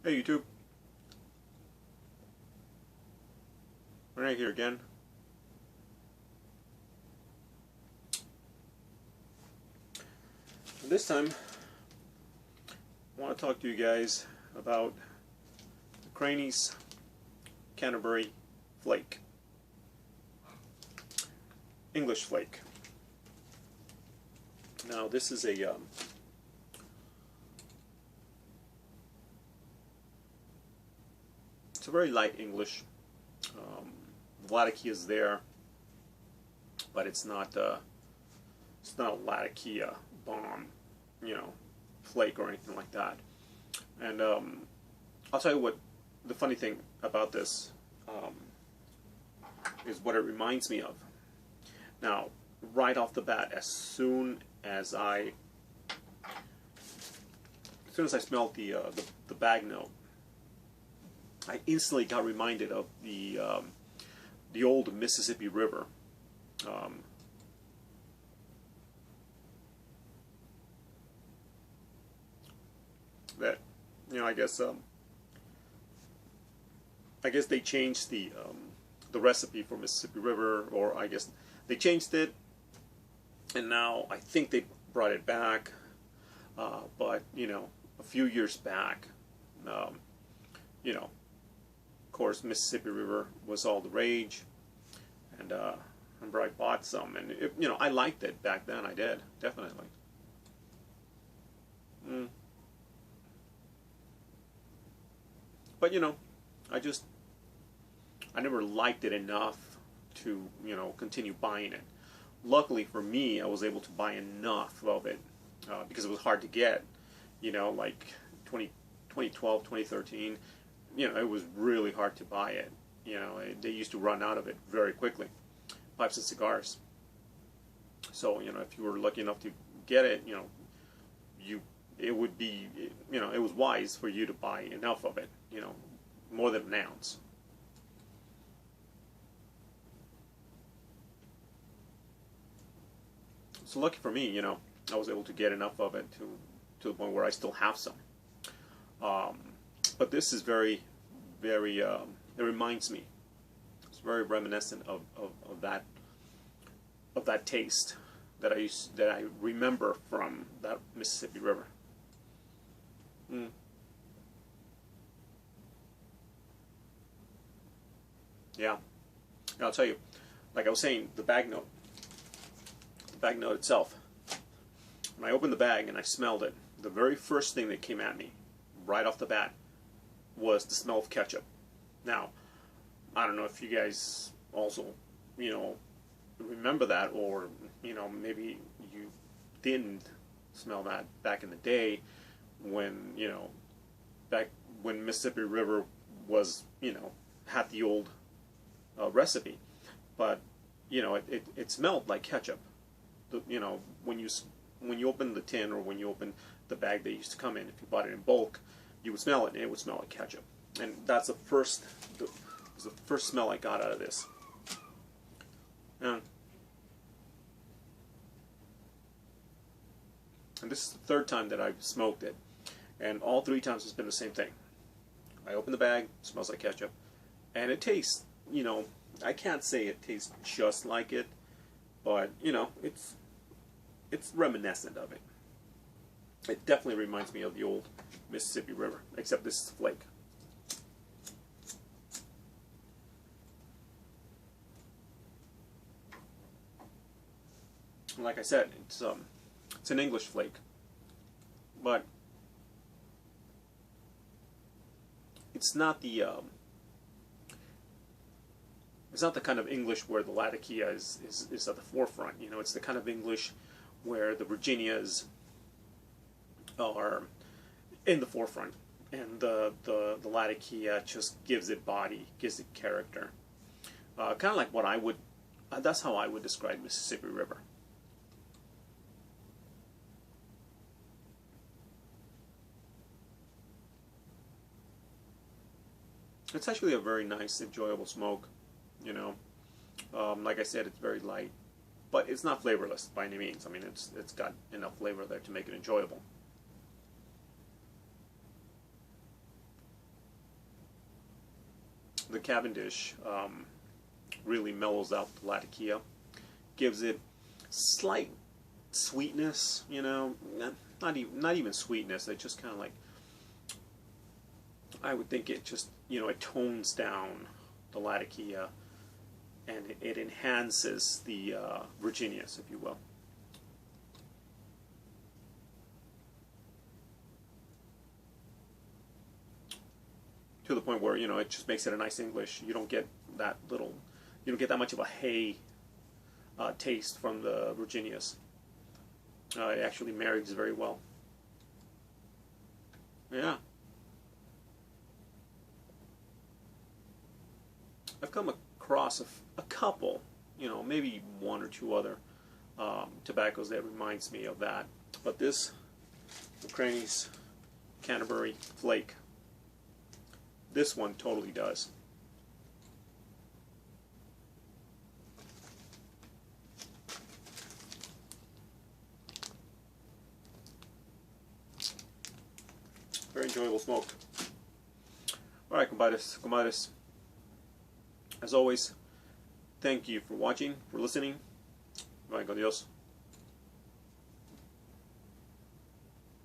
Hey YouTube, we're right here again. This time, I want to talk to you guys about McCranie's Canterbury Flake, English Flake. Now this is a it's a very light English. The Latakia there, but it's not a Latakia bomb, flake or anything like that. And I'll tell you what the funny thing about this is what it reminds me of. Now, right off the bat, as soon as I smelled the bag note, I instantly got reminded of the old Mississippi River. That, I guess they changed the recipe for Mississippi River, or I guess they changed it, and now I think they brought it back. But a few years back, of course, Mississippi River was all the rage, and I remember I bought some, and I liked it back then. I did, definitely. But I never liked it enough to continue buying it. Luckily for me, I was able to buy enough of it because it was hard to get. Like 2012, 2013. It was really hard to buy it. They used to run out of it very quickly. Pipes and cigars. So if you were lucky enough to get it, it would be, it was wise for you to buy enough of it. More than an ounce. So lucky for me, I was able to get enough of it to the point where I still have some. But this is very, very, it reminds me, it's very reminiscent of that taste that I remember from that Mississippi River. Yeah, and I'll tell you, like I was saying, the bag note itself, when I opened the bag and I smelled it, the very first thing that came at me right off the bat was the smell of ketchup. Now, I don't know if you guys also, remember that, or, maybe you didn't smell that back in the day when, back when Mississippi River was, had the old recipe. But, it smelled like ketchup. When you open the tin, or when you open the bag they used to come in, if you bought it in bulk, you would smell it, and it would smell like ketchup. And that's the first smell I got out of this. And this is the third time that I've smoked it, and all three times it's been the same thing. I open the bag, it smells like ketchup, and it tastes, I can't say it tastes just like it, but it's reminiscent of it. It definitely reminds me of the old Mississippi River, except this is flake. Like I said, it's an English flake, but it's not the kind of English where the Latakia is at the forefront. It's the kind of English where the Virginias are in the forefront, and the Latakia just gives it body, gives it character. Kind of like what that's how I would describe Mississippi River. It's actually a very nice, enjoyable smoke. Like I said, it's very light, but it's not flavorless by any means. I mean, it's got enough flavor there to make it enjoyable. the Cavendish really mellows out the Latakia, gives it slight sweetness, you know, not even sweetness. It just kind of like, I would think it just, you know, it tones down the Latakia and it enhances the Virginias, if you will. To the point where, you know, it just makes it a nice English. You don't get that little, you don't get that much of a hay taste from the Virginias. It actually marries very well. Yeah. I've come across a couple, you know, maybe one or two other tobaccos that reminds me of that. But this McCranie's Canterbury Flake, this one totally does. Very enjoyable smoke. Alright, compadres, comadres. As always, thank you for watching, for listening. Bye, con Dios.